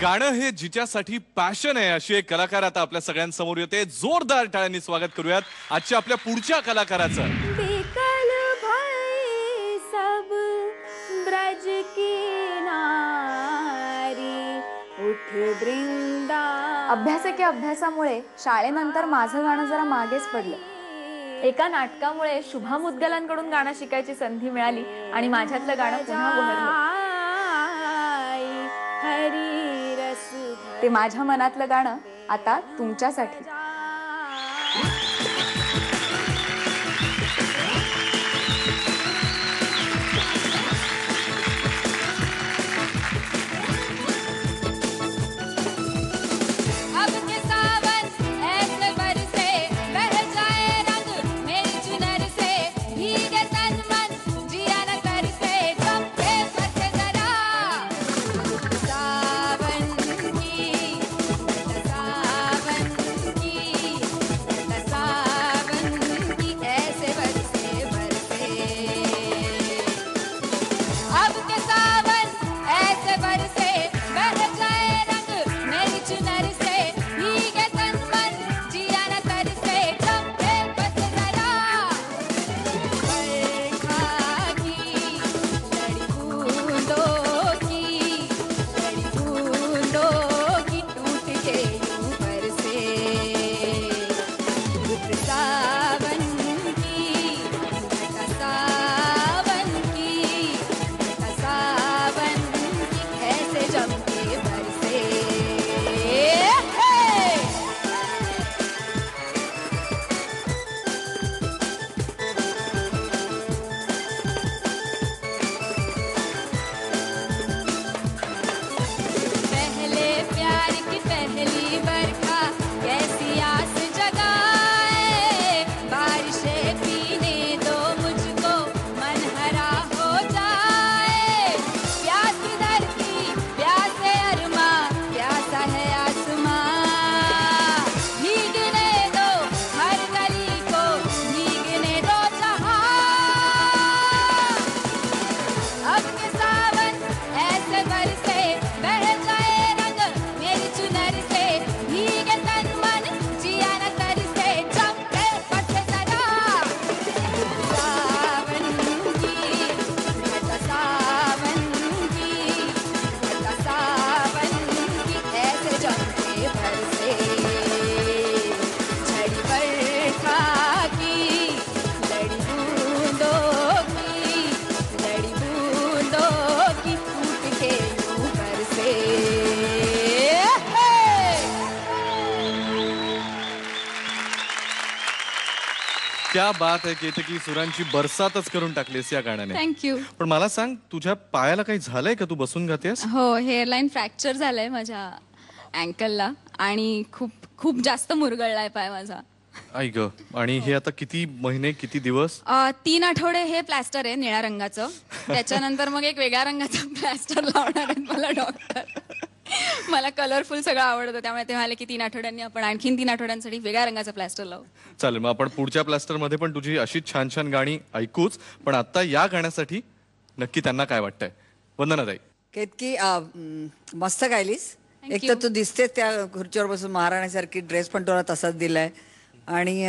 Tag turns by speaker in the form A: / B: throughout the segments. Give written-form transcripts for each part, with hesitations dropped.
A: गाणं हे जिच्यासाठी पॅशन आहे अशी एक कलाकार आता आपल्या सगळ्यांसमोर येते. जोरदार टाळ्यांनी स्वागत करूयात आजच्या आपल्या पुढच्या कलाकाराचं.
B: अभ्यास के अभ्यासामुळे शाळेनंतर माझं गाणं जरा मागेच पडलं. एका नाटकामुळे शुभा मुद्गलांकडून गाणं शिकायची संधी मिळाली आणि माझ्यातलं गाणं पुन्हा बहरलं. ते माझ्या मनातलं गाणं आता तुमच्यासाठी.
A: क्या बात आहे केतकी, सुरांची बरसातच करून टाकलीस या गाण्याने.
C: थँक्यू.
A: पण मला सांग, तुझ्या पायाला काही झालंय का? तू बसून गातेस?
C: हो, हेअरलाईन फ्रॅक्चर झालंय माझ्या अँकलला आणि खूप खूप जास्त मुरगळलाय पाय माझा.
A: आई ग. आणि हे आता किती महिने, किती दिवस?
C: 3 आठवडे हे प्लॅस्टर आहे निळ्या रंगाचं. त्याच्यानंतर मग एक वेगळ्या रंगाचं प्लॅस्टर लावणार आहेत मला डॉक्टर. मला कलरफुल सगळं आवडतं, त्यामुळे ते म्हणाले की 3 आठवड्यांनी आपण आणखीन 3 आठवड्यांसाठी वेगळ्या रंगाचा प्लॅस्टर लावू.
A: चालेल, मग आपण पुढच्या प्लॅस्टर मध्ये पण तुझी अशीच छान छान गाणी ऐकूच. पण आता या गाण्यासाठी नक्की त्यांना काय वाटतंय? वंदनाताई.
D: केतकी, मस्त गायलीस. एक तर तू दिसतेस त्या खुर्चीवर बसून महाराण्यासारखी, ड्रेस पण तुला तसाच दिलाय आणि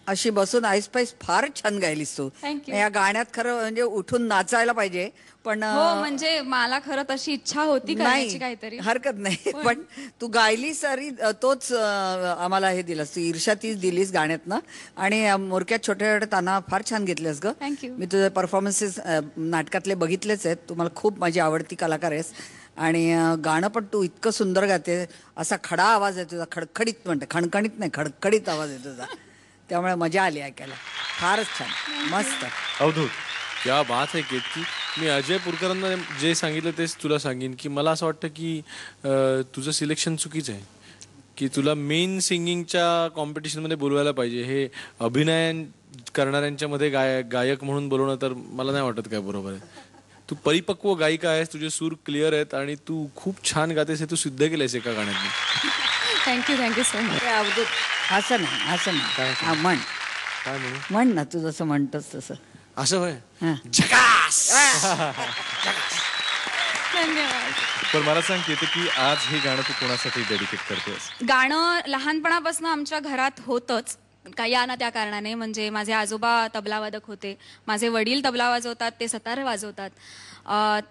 D: अशी बसून आईस पाईस फार छान गायलीस तू. या गाण्यात खरं म्हणजे उठून नाचायला पाहिजे. पण
C: हो, म्हणजे मला खरं तशी इच्छा होती करायची काहीतरी.
D: हरकत नाही, पण तू गायलीस तरी तोच आम्हाला हे दिलंस, तू ईर्षा तीच दिलीस गाण्यातनं. आणि मोरक्यात छोट्या छोट्या ताना फार छान घेतलेस ग.
C: थँक्यू.
D: मी तुझे परफॉर्मन्सेस नाटकातले बघितलेच आहेत. तू मला खूप माझी आवडती कलाकार आहेस. आणि गाणं पण तू इतकं सुंदर गाते. असा खडा आवाज आहे तुझा, खडखडीत म्हणते, खणखणीत नाही, खडखडीत आवाज आहे तुझा. त्यामुळे मजा आली ऐकायला. फारच छान, मस्त.
A: अवधूत.
E: क्या बात आहे केतकी. मी अजय पुरकरांना जे सांगितलं तेच तुला सांगेन की मला असं वाटतं की तुझं सिलेक्शन चुकीचं आहे. की तुला मेन सिंगिंगच्या कॉम्पिटिशनमध्ये बोलवायला पाहिजे. हे अभिनय करणाऱ्यांच्या मध्ये गायक म्हणून बोलवणं तर मला नाही वाटत काय बरोबर आहे. तू परिपक्व गायिका आहेस, तुझे सूर क्लिअर आहेत आणि तू खूप छान गातेस हे तू सिद्ध केलंयस एका गाण्यात.
C: Thank you so much.
D: असं नाही, असं नाही, म्हण
E: काय म्हणू?
D: म्हण ना, तू जसं म्हणतोस तसं.
E: असं होय. झकास.
C: धन्यवाद.
A: पण मला सांग केते की आज हे गाणं तू कोणासाठी डेडिकेट करतेस?
C: गाणं लहानपणापासून आमच्या घरात होतंच या ना त्या कारणाने. म्हणजे माझे आजोबा तबलावादक होते, माझे वडील तबला वाजवतात, ते सतार वाजवतात.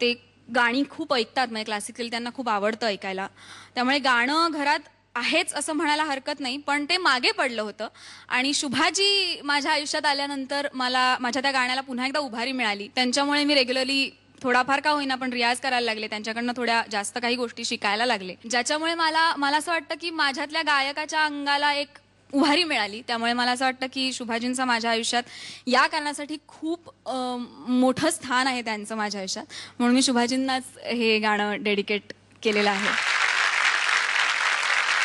C: ते गाणी खूप ऐकतात, म्हणजे क्लासिकल त्यांना खूप आवडतं ऐकायला. त्यामुळे गाणं घरात आहेच असं म्हणायला हरकत नाही, पण ते मागे पडलं होतं. आणि शुभाजी माझ्या आयुष्यात आल्यानंतर मला माझ्या त्या गाण्याला पुन्हा एकदा उभारी मिळाली. त्यांच्यामुळे मी रेग्युलरली थोडाफार का होईना पण रियाज करायला लागले, त्यांच्याकडनं थोड्या जास्त काही गोष्टी शिकायला लागले, ज्याच्यामुळे मला असं वाटतं की माझ्यातल्या गायकाच्या अंगाला एक उभारी मिळाली. त्यामुळे मला असं वाटतं की शुभाजींचं माझ्या आयुष्यात या कारणासाठी खूप मोठं स्थान आहे त्यांचं माझ्या आयुष्यात, म्हणून मी शुभाजींनाच हे गाणं डेडिकेट केलेलं आहे.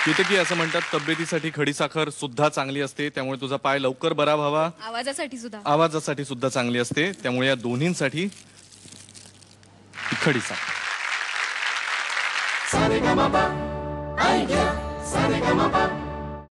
A: केतकी असं म्हणतात तब्येतीसाठी खडीसाखर सुद्धा चांगली असते, त्यामुळे तुझा पाय लवकर बरा व्हावा.
C: आवाजासाठी सुद्धा
A: आवाजासाठी सुद्धा चांगली असते, त्यामुळे या दोन्हींसाठी खडीसाखर.